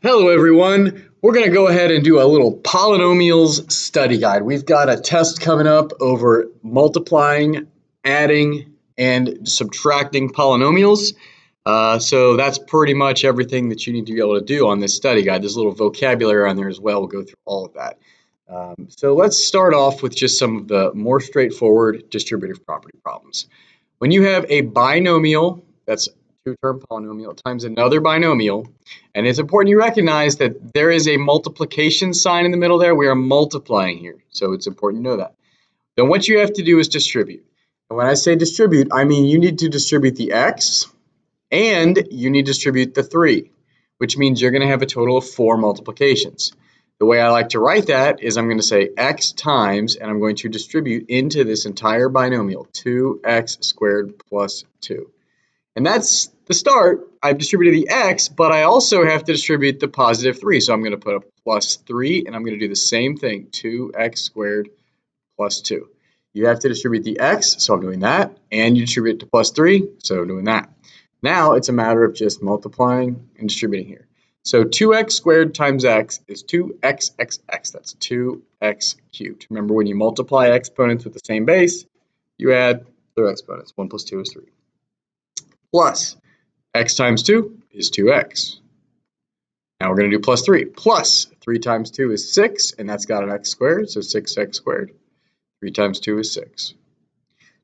Hello everyone, we're going to go ahead and do a little polynomials study guide. We've got a test coming up over multiplying, adding, and subtracting polynomials. So that's pretty much everything that you need to be able to do on this study guide. There's a little vocabulary on there as well. We'll go through all of that. So let's start off with just some of the more straightforward distributive property problems. When you have a binomial, that's two-term polynomial times another binomial, and it's important you recognize that there is a multiplication sign in the middle there. We are multiplying here, so it's important you know that. Then what you have to do is distribute. And when I say distribute, I mean you need to distribute the x and you need to distribute the 3, which means you're going to have a total of 4 multiplications. The way I like to write that is I'm going to say x times, and I'm going to distribute into this entire binomial, 2x squared plus 2. And that's the start. I've distributed the x, but I also have to distribute the positive 3. So I'm going to put a plus 3, and I'm going to do the same thing, 2x squared plus 2. You have to distribute the x, so I'm doing that, and you distribute it to plus 3, so I'm doing that. Now it's a matter of just multiplying and distributing here. So 2x squared times x is 2xxx. That's 2x cubed. Remember, when you multiply exponents with the same base, you add their exponents. 1 plus 2 is 3. Plus x times 2 is 2x. Now we're going to do plus 3. Plus 3 times 2 is 6, and that's got an x squared, so 6x squared. 3 times 2 is 6.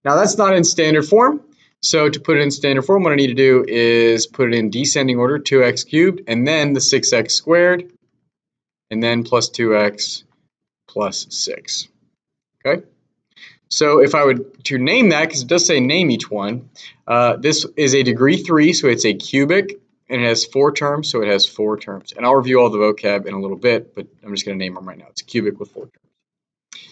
Now that's not in standard form, so to put it in standard form, what I need to do is put it in descending order, 2x cubed, and then the 6x squared, and then plus 2x plus 6. Okay? So if I were to name that, because it does say name each one, this is a degree 3, so it's a cubic, and it has 4 terms, so it has 4 terms. And I'll review all the vocab in a little bit, but I'm just going to name them right now. It's a cubic with 4 terms.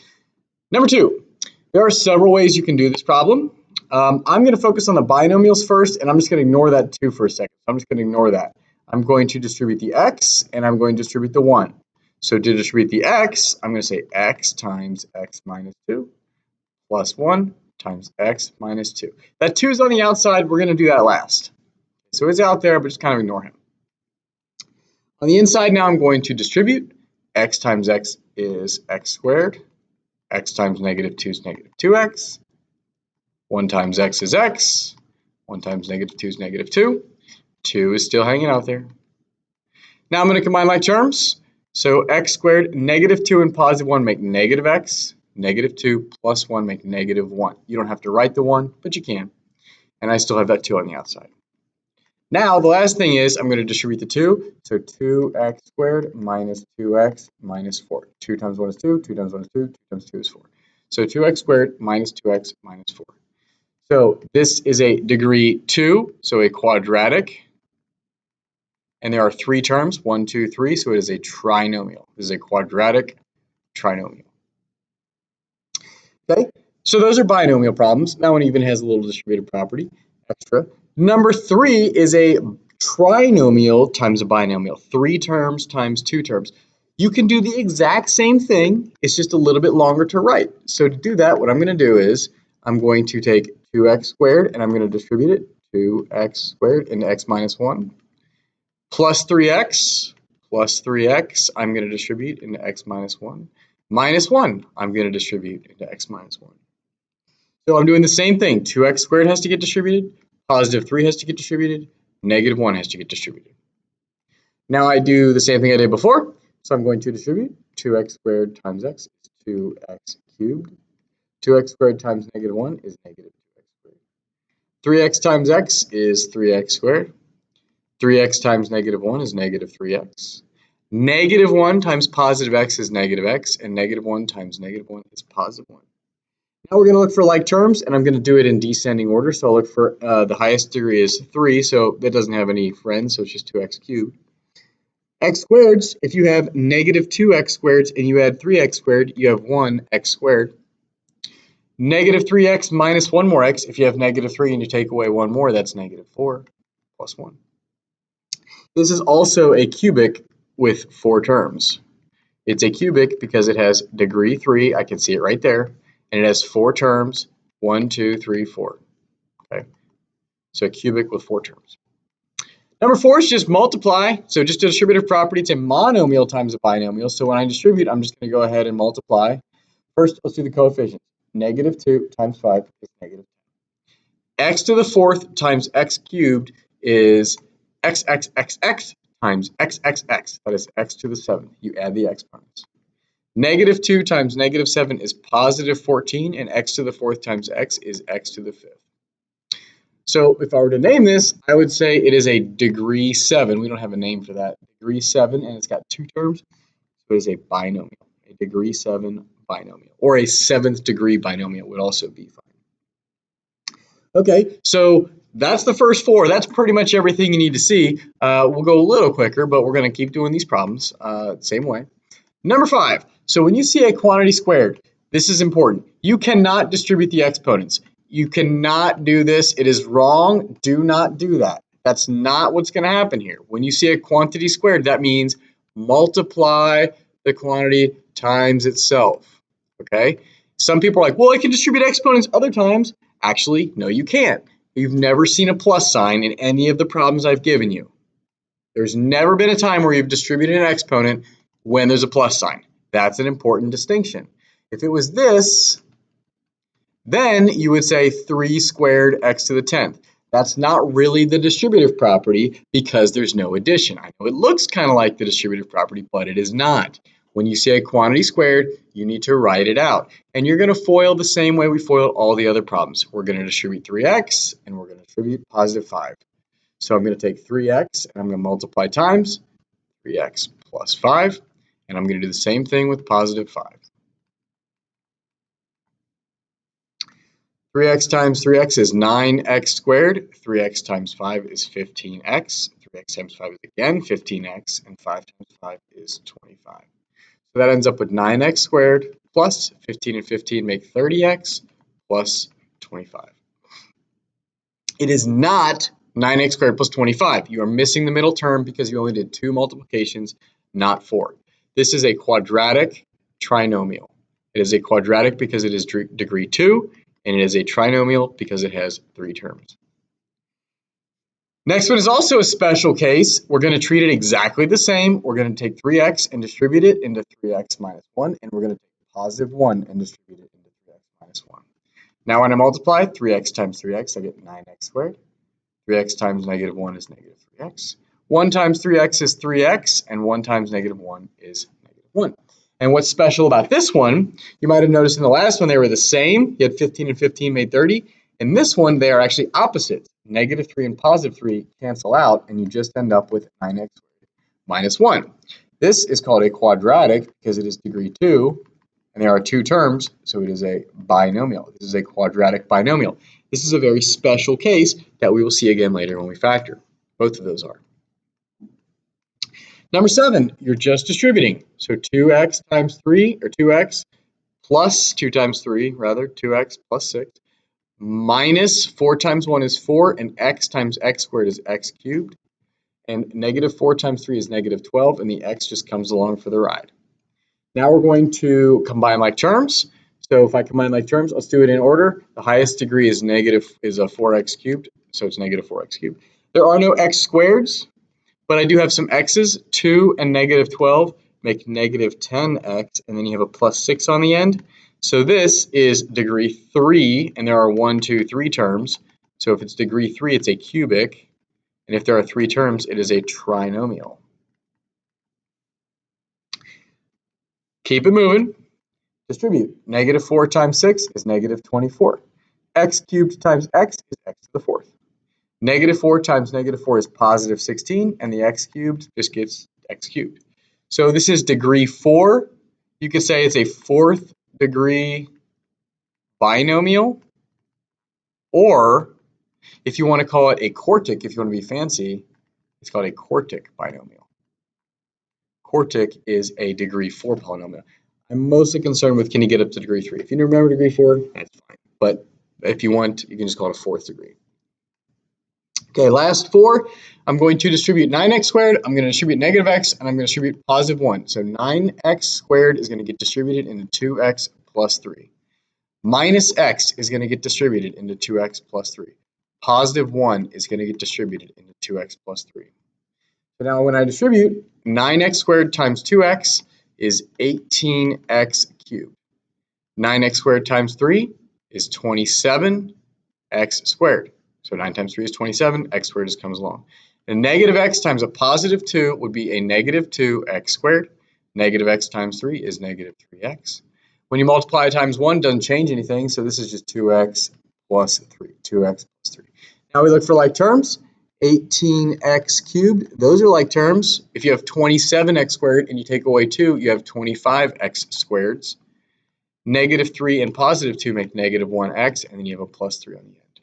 Number 2, there are several ways you can do this problem. I'm going to focus on the binomials first, and I'm just going to ignore that 2 for a second. I'm just going to ignore that. I'm going to distribute the x, and I'm going to distribute the 1. So to distribute the x, I'm going to say x times x minus 2. Plus 1 times x minus 2. That 2 is on the outside. We're going to do that last. So it's out there, but just kind of ignore him. On the inside now, I'm going to distribute. X times x is x squared. X times negative 2 is negative 2x. 1 times x is x. 1 times negative 2 is negative 2. 2 is still hanging out there. Now I'm going to combine like terms. So x squared, negative 2 and positive 1 make negative x. Negative 2 plus 1 make negative 1. You don't have to write the 1, but you can. And I still have that 2 on the outside. Now, the last thing is I'm going to distribute the 2. So 2x squared minus 2x minus 4. 2 times 1 is 2. 2 times 1 is 2. 2 times 2 is 4. So 2x squared minus 2x minus 4. So this is a degree 2, so a quadratic. And there are 3 terms, 1, 2, 3. So it is a trinomial. This is a quadratic trinomial. Okay, so those are binomial problems. That one even has a little distributive property extra. Number 3 is a trinomial times a binomial. 3 terms times 2 terms. You can do the exact same thing. It's just a little bit longer to write. So to do that, what I'm going to do is I'm going to take 2x squared and I'm going to distribute it. 2x squared into x minus 1. Plus 3x. Plus 3x I'm going to distribute into x minus 1. Minus 1, I'm going to distribute into x minus 1. So I'm doing the same thing. 2x squared has to get distributed. Positive 3 has to get distributed. Negative 1 has to get distributed. Now I do the same thing I did before. So I'm going to distribute 2x squared times x is 2x cubed. 2x squared times negative 1 is negative 2x squared. 3x times x is 3x squared. 3x times negative 1 is negative 3x. Negative 1 times positive x is negative x, and negative 1 times negative 1 is positive 1. Now we're going to look for like terms, and I'm going to do it in descending order. So I'll look for the highest degree is 3, so that doesn't have any friends, so it's just 2x cubed. X squareds, if you have negative 2x squareds and you add 3x squared, you have 1x squared. Negative 3x minus 1 more x, if you have negative 3 and you take away 1 more, that's negative 4 plus 1. This is also a cubic with 4 terms. It's a cubic because it has degree 3, I can see it right there, and it has 4 terms, 1, 2, 3, 4. Okay, so a cubic with 4 terms. Number 4 is just multiply. So just a distributive property, it's a monomial times a binomial. So when I distribute, I'm just going to go ahead and multiply. First, let's do the coefficients. Negative 2 times 5 is negative 10. X to the 4th times x cubed is xxxx times xxx. That is x to the 7th. You add the exponents. Negative 2 times negative 7 is positive 14, and x to the 4th times x is x to the 5th. So if I were to name this, I would say it is a degree 7. We don't have a name for that. Degree 7, and it's got 2 terms. So it is a binomial, a degree 7 binomial, or a 7th degree binomial would also be fine. Okay, so that's the first 4. That's pretty much everything you need to see. We'll go a little quicker, but we're going to keep doing these problems same way. Number 5. So when you see a quantity squared, this is important. You cannot distribute the exponents. You cannot do this. It is wrong. Do not do that. That's not what's going to happen here. When you see a quantity squared, that means multiply the quantity times itself. Okay? Some people are like, well, I can distribute exponents other times. Actually, no, you can't. You've never seen a plus sign in any of the problems I've given you. There's never been a time where you've distributed an exponent when there's a plus sign. That's an important distinction. If it was this, then you would say 3 squared x to the 10th. That's not really the distributive property because there's no addition. I know it looks kind of like the distributive property, but it is not. When you see a quantity squared, you need to write it out. And you're going to FOIL the same way we FOIL all the other problems. We're going to distribute 3x, and we're going to distribute positive 5. So I'm going to take 3x, and I'm going to multiply times 3x plus 5. And I'm going to do the same thing with positive 5. 3x times 3x is 9x squared. 3x times 5 is 15x. 3x times 5 is again 15x. And 5 times 5 is 25. So that ends up with 9x squared plus 15 and 15 make 30x plus 25. It is not 9x squared plus 25. You are missing the middle term because you only did 2 multiplications, not 4. This is a quadratic trinomial. It is a quadratic because it is degree 2. And it is a trinomial because it has 3 terms. Next one is also a special case. We're going to treat it exactly the same. We're going to take 3x and distribute it into 3x minus 1. And we're going to take positive 1 and distribute it into 3x minus 1. Now when I multiply 3x times 3x, I get 9x squared. 3x times negative 1 is negative 3x. 1 times 3x is 3x. And 1 times negative 1 is negative 1. And what's special about this one, you might have noticed in the last one they were the same. You had 15 and 15 made 30. In this one, they are actually opposites. Negative 3 and positive 3 cancel out, and you just end up with 9x minus 1. This is called a quadratic because it is degree 2, and there are 2 terms, so it is a binomial. This is a quadratic binomial. This is a very special case that we will see again later when we factor. Both of those are. Number 7, you're just distributing. So 2x times 3, or 2x plus 2 times 3, rather, 2x plus 6, minus 4 times 1 is 4, and x times x squared is x cubed. And negative 4 times 3 is negative 12, and the x just comes along for the ride. Now we're going to combine like terms. So if I combine like terms, let's do it in order. The highest degree is a 4x cubed, so it's negative 4x cubed. There are no x squareds. But I do have some x's. 2 and negative 12 make negative 10x, and then you have a plus 6 on the end. So this is degree 3, and there are 1, 2, 3 terms. So if it's degree 3, it's a cubic. And if there are 3 terms, it is a trinomial. Keep it moving. Distribute. Negative 4 times 6 is negative 24. X cubed times x is x to the 4th. Negative 4 times negative 4 is positive 16, and the x cubed just gets x cubed. So this is degree 4. You could say it's a 4th degree binomial, or if you want to call it a quartic, if you want to be fancy, it's called a quartic binomial. Quartic is a degree 4 polynomial. I'm mostly concerned with can you get up to degree 3. If you remember degree 4, that's fine. But if you want, you can just call it a 4th degree. Okay, last 4, I'm going to distribute 9x squared, I'm going to distribute negative x, and I'm going to distribute positive 1. So 9x squared is going to get distributed into 2x plus 3. Minus x is going to get distributed into 2x plus 3. Positive 1 is going to get distributed into 2x plus 3. So now when I distribute, 9x squared times 2x is 18x cubed. 9x squared times 3 is 27x squared. So 9 times 3 is 27, x squared just comes along. And negative x times a positive 2 would be a negative 2x squared. Negative x times 3 is negative 3x. When you multiply times 1, it doesn't change anything, so this is just 2x plus 3, 2x plus 3. Now we look for like terms. 18x cubed, those are like terms. If you have 27x squared and you take away 2, you have 25x squareds. Negative 3 and positive 2 make negative 1x, and then you have a plus 3 on the end.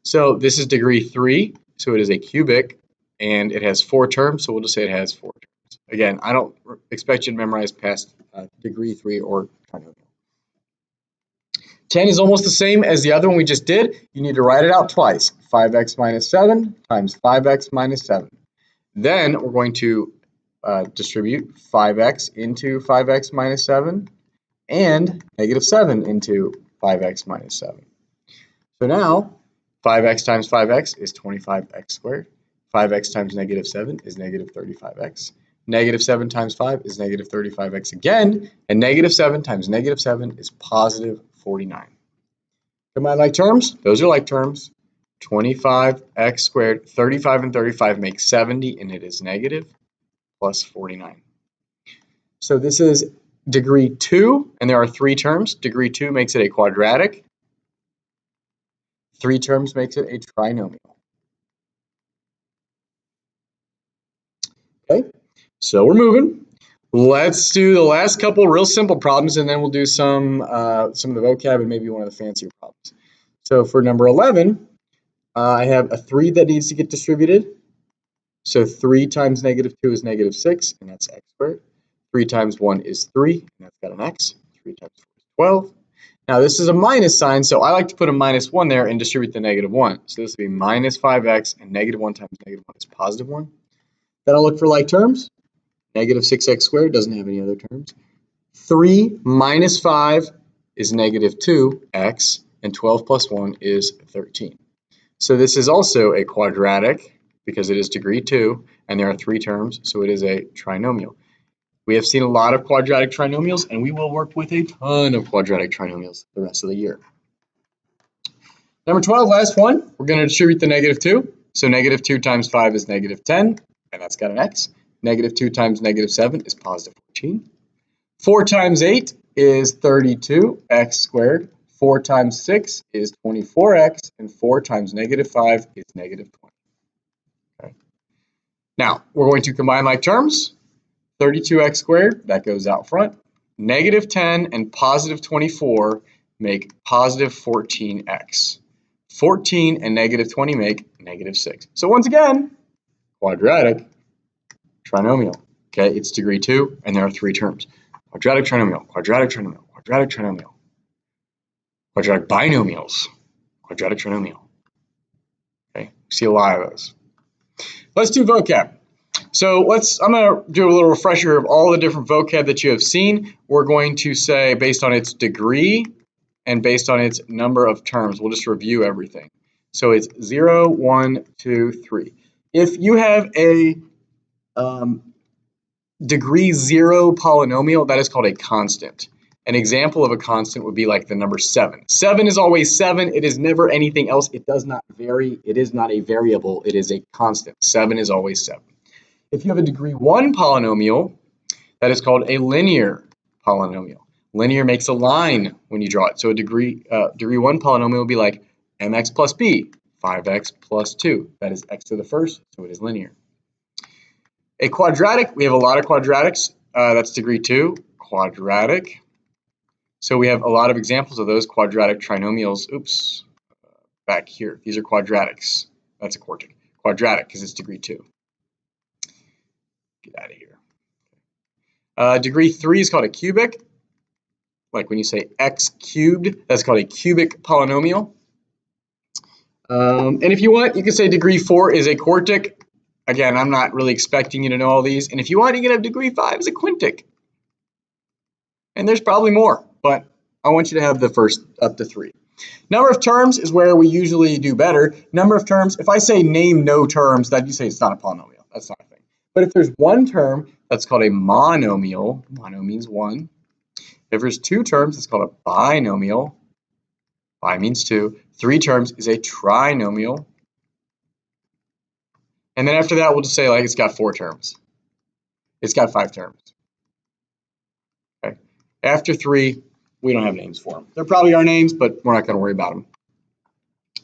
So this is degree 3, so it is a cubic, and it has 4 terms, so we'll just say it has 4 terms. Again, I don't expect you to memorize past degree 3 or trinomial. 10 is almost the same as the other one we just did. You need to write it out twice. 5x minus 7 times 5x minus 7. Then we're going to distribute 5x into 5x minus 7 and negative 7 into 5x minus 7. So now 5x times 5x is 25x squared. 5x times negative 7 is negative 35x. Negative 7 times 5 is negative 35x again. And negative 7 times negative 7 is positive 49. Combine like terms? Those are like terms. 25x squared, 35 and 35 make 70, and it is negative plus 49. So this is degree 2, and there are 3 terms. Degree 2 makes it a quadratic. 3 terms makes it a trinomial. Okay, so we're moving. Let's do the last couple real simple problems, and then we'll do some of the vocab and maybe one of the fancier problems. So for number 11, I have a 3 that needs to get distributed. So 3 times negative 2 is negative 6, and that's x squared. 3 times 1 is 3, and that's got an x. 3 times 4 is 12. Now this is a minus sign, so I like to put a minus 1 there and distribute the negative 1. So this would be minus 5x, and negative 1 times negative 1 is positive 1. Then I'll look for like terms. Negative 6x squared doesn't have any other terms. 3 minus 5 is negative 2x, and 12 plus 1 is 13. So this is also a quadratic because it is degree 2, and there are 3 terms, so it is a trinomial. We have seen a lot of quadratic trinomials, and we will work with a ton of quadratic trinomials the rest of the year. Number 12, last one, we're going to distribute the negative 2. So negative 2 times 5 is negative 10, and that's got an x. Negative 2 times negative 7 is positive 14. 4 times 8 is 32x squared. 4 times 6 is 24x, and 4 times negative 5 is negative 20. Okay. Now, we're going to combine like terms. 32x squared, that goes out front. Negative 10 and positive 24 make positive 14x. 14 and negative 20 make negative 6. So once again, quadratic trinomial. Okay, it's degree 2, and there are 3 terms. Quadratic trinomial, quadratic trinomial, quadratic trinomial, quadratic binomials, quadratic trinomial. Okay, we see a lot of those. Let's do vocab. So I'm going to do a little refresher of all the different vocab that you have seen. We're going to say based on its degree and based on its number of terms. We'll just review everything. So it's 0, 1, 2, 3. If you have a degree 0 polynomial, that is called a constant. An example of a constant would be like the number 7. 7 is always 7. It is never anything else. It does not vary. It is not a variable. It is a constant. 7 is always 7. If you have a degree 1 polynomial, that is called a linear polynomial. Linear makes a line when you draw it. So a degree 1 polynomial would be like mx plus b, 5x plus 2. That is x to the first, so it is linear. A quadratic, we have a lot of quadratics. That's degree 2, quadratic. So we have a lot of examples of those quadratic trinomials. Oops, back here. These are quadratics. That's a quartic. Quadratic because it's degree 2. Get out of here. Degree 3 is called a cubic. Like when you say x cubed, that's called a cubic polynomial. And if you want, you can say degree 4 is a quartic. Again, I'm not really expecting you to know all these. And if you want, you can have degree 5 is a quintic. And there's probably more, but I want you to have the first up to 3. Number of terms is where we usually do better. Number of terms, if I say name no terms, that you say it's not a polynomial. That's not a thing. But if there's one term, that's called a monomial. Mono means one. If there's two terms, it's called a binomial. Bi means two. Three terms is a trinomial. And then after that, we'll just say like it's got four terms. It's got five terms. Okay. After three, we don't have names for them. There probably are names, but we're not going to worry about them.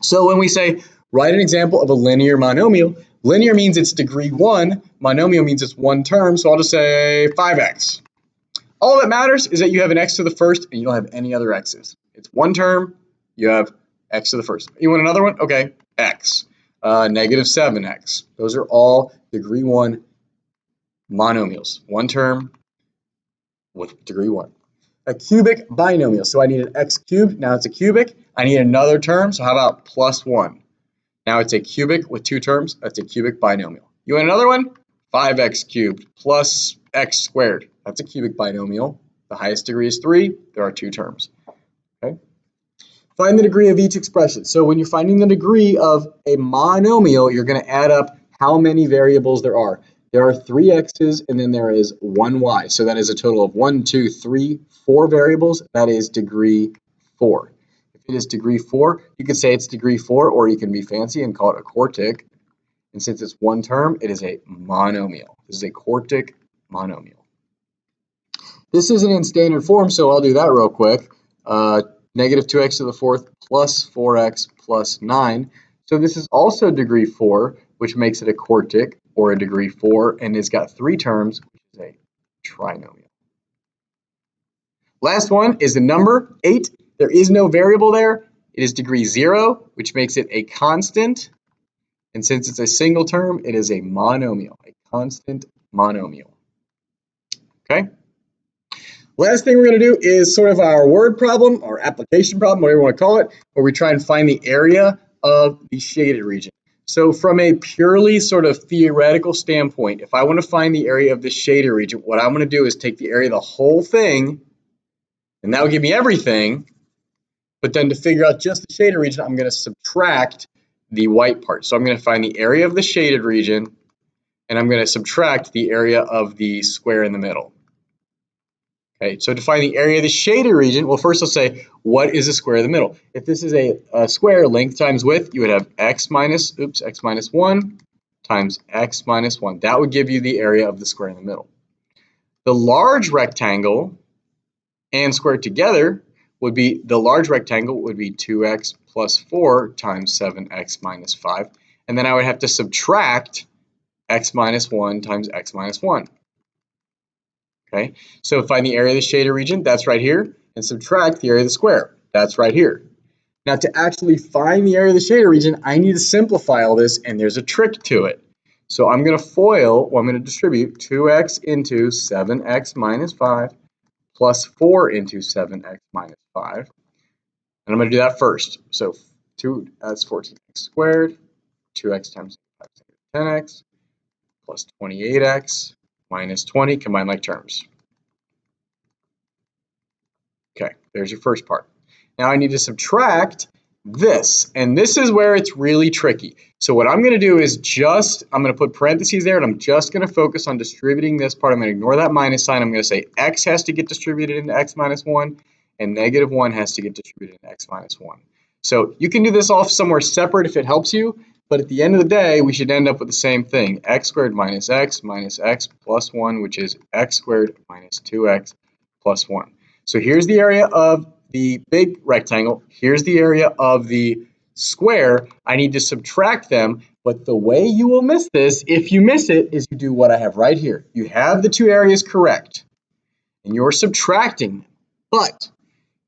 So when we say write an example of a linear monomial, linear means it's degree 1, monomial means it's one term, so I'll just say 5x. All that matters is that you have an x to the first and you don't have any other x's. It's one term, you have x to the first. You want another one? Okay, x. Negative 7x. Those are all degree 1 monomials. One term with degree 1. A cubic binomial. So I need an x cubed. Now it's a cubic. I need another term. So how about plus 1? Now it's a cubic with two terms. That's a cubic binomial. You want another one? 5x cubed plus x squared. That's a cubic binomial. The highest degree is 3. There are two terms. Okay. Find the degree of each expression. So when you're finding the degree of a monomial, you're going to add up how many variables there are. There are 3 x's and then there is 1 y. So that is a total of 1, 2, 3, 4 variables. That is degree 4. If it is degree 4, you could say it's degree 4, or you can be fancy and call it a quartic. And since it's one term, it is a monomial. This is a quartic monomial. This isn't in standard form, so I'll do that real quick. Negative 2x to the fourth plus 4x plus 9. So this is also degree 4, which makes it a quartic or a degree 4, and it's got 3 terms, which is a trinomial. Last one is the number 8. There is no variable there. It is degree 0, which makes it a constant. And since it's a single term, it is a monomial, a constant monomial. Okay? Last thing we're going to do is sort of our word problem or application problem, whatever you want to call it, where we try and find the area of the shaded region. So from a purely sort of theoretical standpoint, if I want to find the area of the shaded region, what I'm going to do is take the area of the whole thing, and that will give me everything. But then to figure out just the shaded region, I'm going to subtract the white part. So I'm going to find the area of the shaded region, and I'm going to subtract the area of the square in the middle. Okay, so to find the area of the shaded region, well, first I'll say, what is the square in the middle? If this is a square, length times width, you would have x minus 1 times x minus 1. That would give you the area of the square in the middle. The large rectangle and square together would be, the large rectangle would be 2x plus 4 times 7x minus 5. And then I would have to subtract x minus 1 times x minus 1. Okay, so find the area of the shaded region, that's right here, and subtract the area of the square, that's right here. Now to actually find the area of the shaded region, I need to simplify all this, and there's a trick to it. So I'm going to distribute 2x into 7x minus 5 plus 4 into 7x minus 5. And I'm going to do that first. So that's 14x squared, 2x times 5 is 10x, plus 28x minus 20, combine like terms. Okay, there's your first part. Now I need to subtract this, and this is where it's really tricky. So what I'm going to do is I'm going to put parentheses there, and I'm just going to focus on distributing this part. I'm going to ignore that minus sign. I'm going to say x has to get distributed into x minus 1, and negative 1 has to get distributed into x minus 1. So you can do this off somewhere separate if it helps you, but at the end of the day, we should end up with the same thing. X squared minus x plus 1, which is x squared minus 2x plus 1. So here's the area of the big rectangle. Here's the area of the square. I need to subtract them, but the way you will miss this, if you miss it, is you do what I have right here. You have the two areas correct, and you're subtracting, but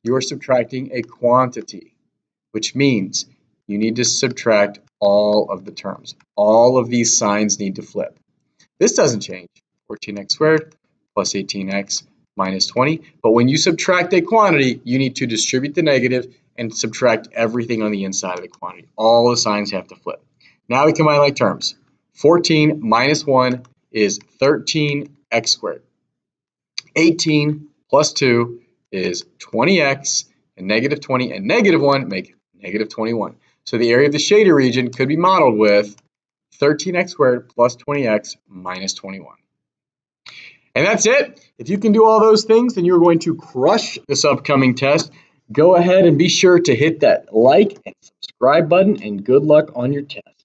you're subtracting a quantity, which means you need to subtract all of the terms. All of these signs need to flip. This doesn't change. 14x squared plus 18x minus 20. But when you subtract a quantity, you need to distribute the negative and subtract everything on the inside of the quantity. All the signs have to flip. Now we combine like terms. 14 minus 1 is 13x squared. 18 plus 2 is 20x, and negative 20 and negative 1 make negative 21. So the area of the shaded region could be modeled with 13x squared plus 20x minus 21. And that's it. If you can do all those things, then you're going to crush this upcoming test. Go ahead and be sure to hit that like and subscribe button, and good luck on your test.